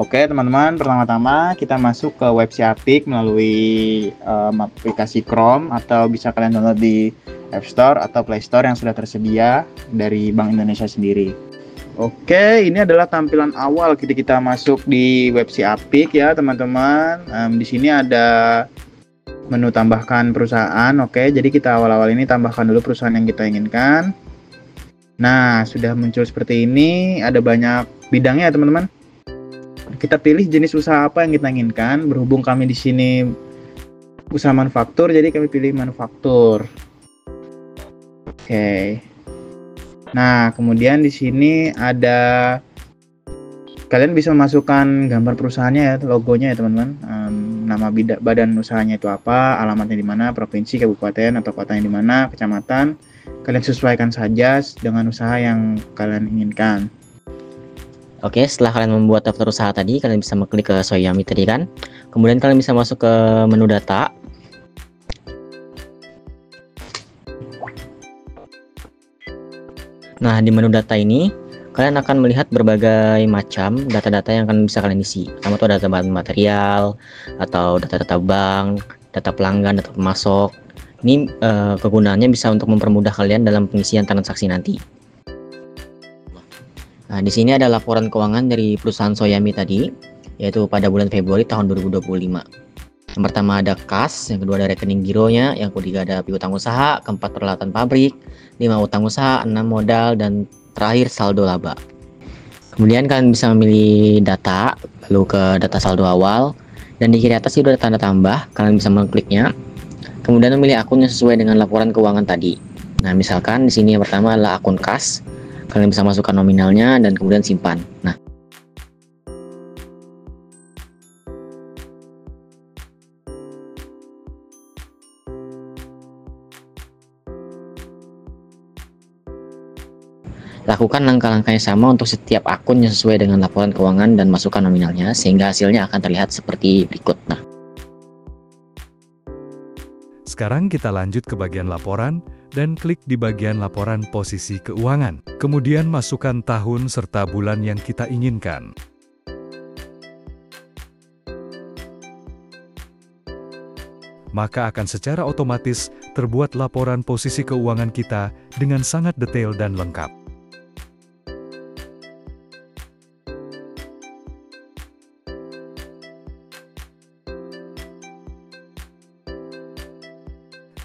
Oke teman-teman, pertama-tama kita masuk ke web Siapik melalui aplikasi Chrome, atau bisa kalian download di App Store atau Play Store yang sudah tersedia dari Bank Indonesia sendiri. Oke, ini adalah tampilan awal ketika kita masuk di web Siapik ya teman-teman. Di sini ada menu tambahkan perusahaan. Oke, jadi kita awal-awal ini tambahkan dulu perusahaan yang kita inginkan. Nah, sudah muncul seperti ini, ada banyak bidangnya ya teman-teman. Kita pilih jenis usaha apa yang kita inginkan. Berhubung kami di sini usaha manufaktur, jadi kami pilih manufaktur. Oke. Nah, kemudian di sini ada, kalian bisa memasukkan gambar perusahaannya ya, logonya ya teman-teman. Nama badan usahanya itu apa, alamatnya di mana, provinsi, kabupaten atau kotanya di mana, kecamatan. Kalian sesuaikan saja dengan usaha yang kalian inginkan. Oke, setelah kalian membuat daftar usaha tadi, kalian bisa mengklik ke Soyami tadi kan. Kemudian kalian bisa masuk ke menu data. Nah, di menu data ini, kalian akan melihat berbagai macam data-data yang akan bisa kalian isi. Pertama itu data bahan material, atau data-data bank, data pelanggan, data pemasok. Ini kegunaannya bisa untuk mempermudah kalian dalam pengisian transaksi nanti. Nah, di sini ada laporan keuangan dari perusahaan Soyami tadi, yaitu pada bulan Februari tahun 2025. Yang pertama ada kas, yang kedua ada rekening gironya, yang ketiga ada piutang usaha, keempat peralatan pabrik, 5 utang usaha, 6 modal, dan terakhir saldo laba. Kemudian kalian bisa memilih data, lalu ke data saldo awal, dan di kiri atas itu ada tanda tambah, kalian bisa mengkliknya. Kemudian memilih akun yang sesuai dengan laporan keuangan tadi. Nah, misalkan di sini yang pertama adalah akun kas. Kalian bisa masukkan nominalnya dan kemudian simpan. Nah, lakukan langkah-langkah yang sama untuk setiap akun yang sesuai dengan laporan keuangan dan masukkan nominalnya sehingga hasilnya akan terlihat seperti berikut. Nah, sekarang kita lanjut ke bagian laporan dan klik di bagian laporan posisi keuangan. Kemudian masukkan tahun serta bulan yang kita inginkan. Maka akan secara otomatis terbuat laporan posisi keuangan kita dengan sangat detail dan lengkap.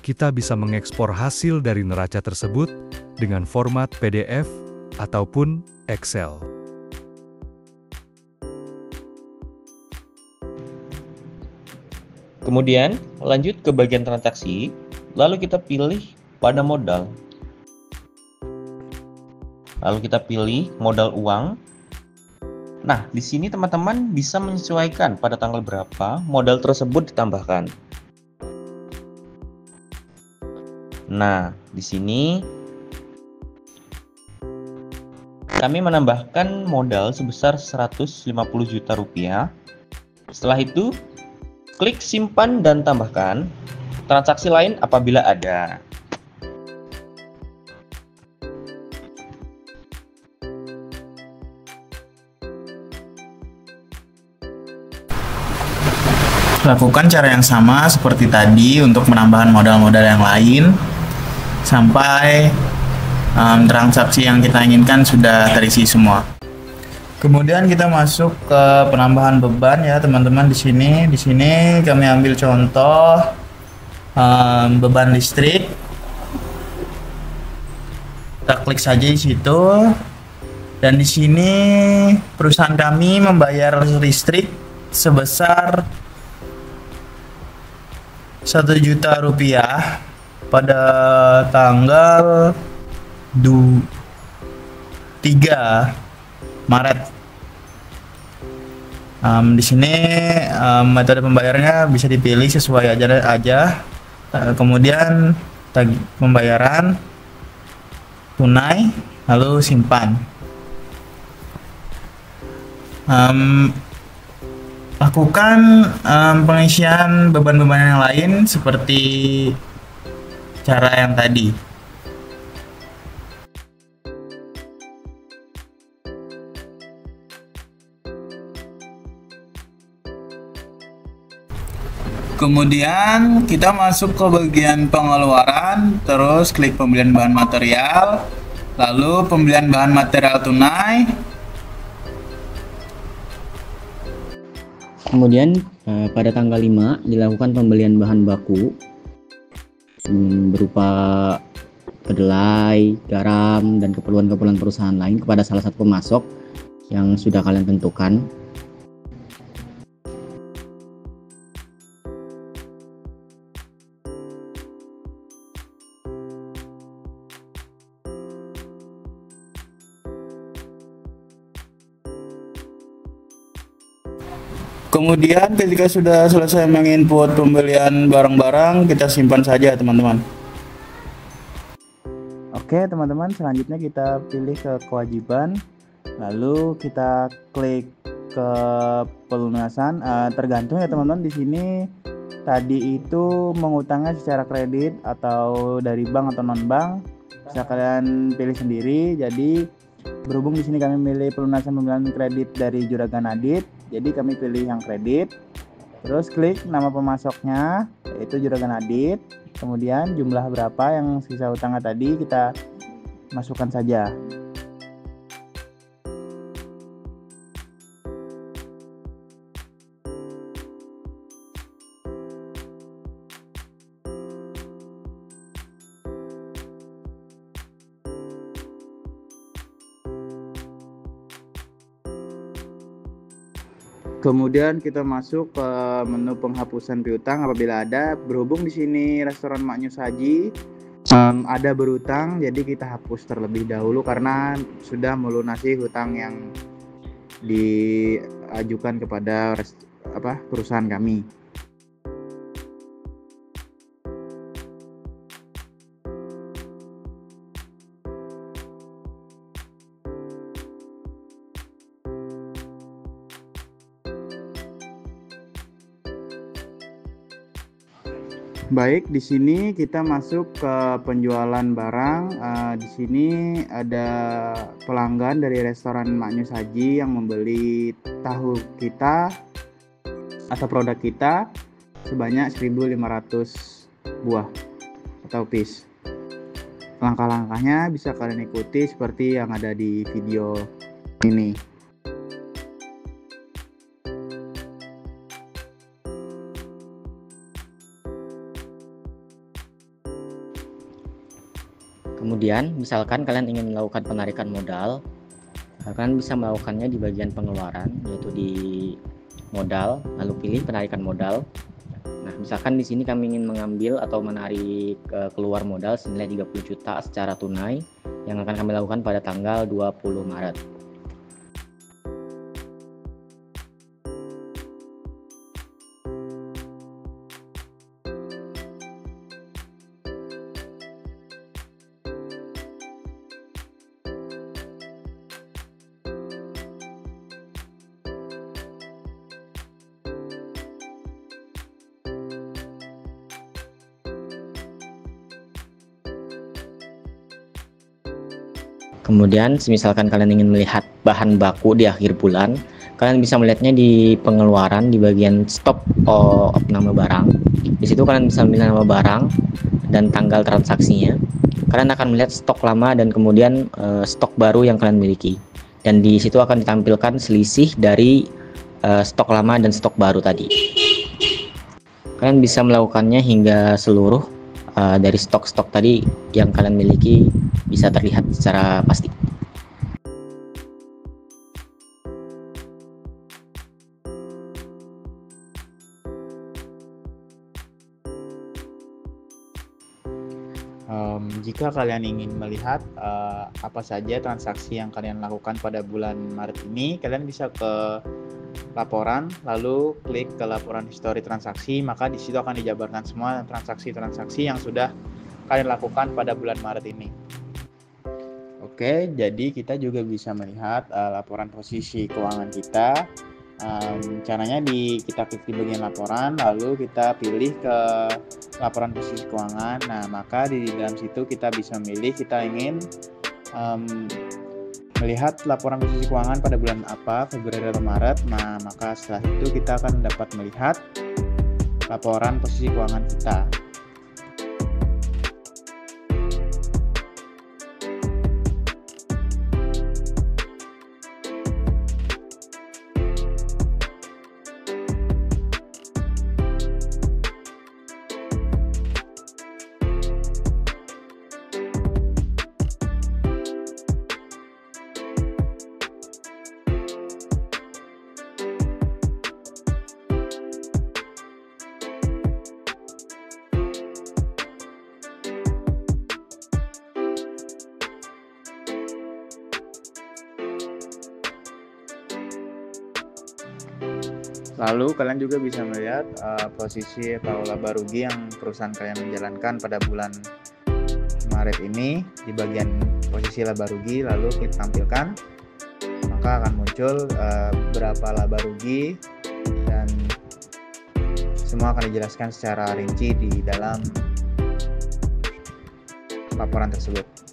Kita bisa mengekspor hasil dari neraca tersebut dengan format PDF ataupun Excel. Kemudian lanjut ke bagian transaksi, lalu kita pilih pada modal. Lalu kita pilih modal uang. Nah, di sini teman-teman bisa menyesuaikan pada tanggal berapa modal tersebut ditambahkan. Nah, di sini kami menambahkan modal sebesar 150 juta rupiah. Setelah itu, klik simpan dan tambahkan transaksi lain apabila ada. Lakukan cara yang sama seperti tadi untuk menambahkan modal-modal yang lain sampai transaksi yang kita inginkan sudah terisi semua. Kemudian kita masuk ke penambahan beban ya teman-teman. Di sini kami ambil contoh beban listrik. Kita klik saja di situ. Dan di sini perusahaan kami membayar listrik sebesar 1 juta rupiah pada tanggal 3 Maret. Di sini metode pembayarannya bisa dipilih sesuai aja. Kemudian pembayaran tunai, lalu simpan. Lakukan pengisian beban-beban yang lain seperti cara yang tadi. Kemudian kita masuk ke bagian pengeluaran, terus klik pembelian bahan material, lalu pembelian bahan material tunai. Kemudian pada tanggal 5 dilakukan pembelian bahan baku berupa kedelai, garam, dan keperluan-keperluan perusahaan lain kepada salah satu pemasok yang sudah kalian tentukan. Kemudian ketika sudah selesai menginput pembelian barang-barang, kita simpan saja teman-teman. Oke teman-teman, selanjutnya kita pilih ke kewajiban, lalu kita klik ke pelunasan. Tergantung ya teman-teman, di sini tadi itu mengutangnya secara kredit atau dari bank atau non bank, bisa kalian pilih sendiri. Jadi berhubung di sini kami milih pelunasan pembelian kredit dari Juragan Adit, jadi kami pilih yang kredit. Terus klik nama pemasoknya, yaitu Juragan Adit. Kemudian jumlah berapa yang sisa utangnya tadi kita masukkan saja. Kemudian kita masuk ke menu penghapusan piutang apabila ada. Berhubung di sini restoran Maknyo Saji ada berutang, jadi kita hapus terlebih dahulu karena sudah melunasi hutang yang diajukan kepada perusahaan kami. Baik, di sini kita masuk ke penjualan barang. Di sini ada pelanggan dari restoran Maknyo Saji yang membeli tahu kita atau produk kita sebanyak 1.500 buah atau piece. Langkah-langkahnya bisa kalian ikuti seperti yang ada di video ini. Kemudian, misalkan kalian ingin melakukan penarikan modal, kalian bisa melakukannya di bagian pengeluaran, yaitu di modal, lalu pilih penarikan modal. Nah, misalkan di sini kami ingin mengambil atau menarik keluar modal senilai 30 juta secara tunai yang akan kami lakukan pada tanggal 20 Maret. Kemudian, misalkan kalian ingin melihat bahan baku di akhir bulan, kalian bisa melihatnya di pengeluaran di bagian stop of nama barang. Di situ kalian bisa memilih nama barang dan tanggal transaksinya. Kalian akan melihat stok lama dan kemudian stok baru yang kalian miliki. Dan di situ akan ditampilkan selisih dari stok lama dan stok baru tadi. Kalian bisa melakukannya hingga seluruh dari stok-stok tadi yang kalian miliki bisa terlihat secara pasti. Jika kalian ingin melihat apa saja transaksi yang kalian lakukan pada bulan Maret ini, kalian bisa ke laporan, lalu klik ke laporan histori transaksi, maka di situ akan dijabarkan semua transaksi-transaksi yang sudah kalian lakukan pada bulan Maret ini. Oke, jadi kita juga bisa melihat laporan posisi keuangan kita. Caranya kita klik di bagian laporan, lalu kita pilih ke laporan posisi keuangan. Nah, maka di dalam situ kita bisa memilih kita ingin melihat laporan posisi keuangan pada bulan apa, Februari atau Maret. Nah, maka setelah itu kita akan dapat melihat laporan posisi keuangan kita. Lalu kalian juga bisa melihat posisi atau laba rugi yang perusahaan kalian menjalankan pada bulan Maret ini di bagian posisi laba rugi, lalu klik tampilkan, maka akan muncul berapa laba rugi dan semua akan dijelaskan secara rinci di dalam laporan tersebut.